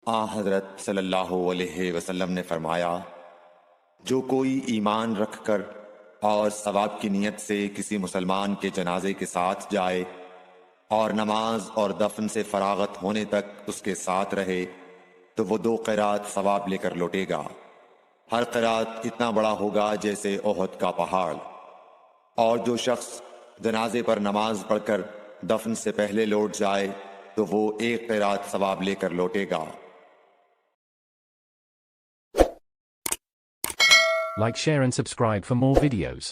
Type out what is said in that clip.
हज़रत सल्लल्लाहु अलैहि वसल्लम ने फरमाया, जो कोई ईमान रखकर और सवाब की नीयत से किसी मुसलमान के जनाजे के साथ जाए और नमाज और दफन से फरागत होने तक उसके साथ रहे तो वो 2 क़िरात सवाब लेकर लौटेगा। हर क़िरात इतना बड़ा होगा जैसे ओहद का पहाड़। और जो शख्स जनाजे पर नमाज पढ़कर दफन से पहले लौट जाए तो वो 1 क़िरात सवाब लेकर लौटेगा। Like, share and subscribe for more videos.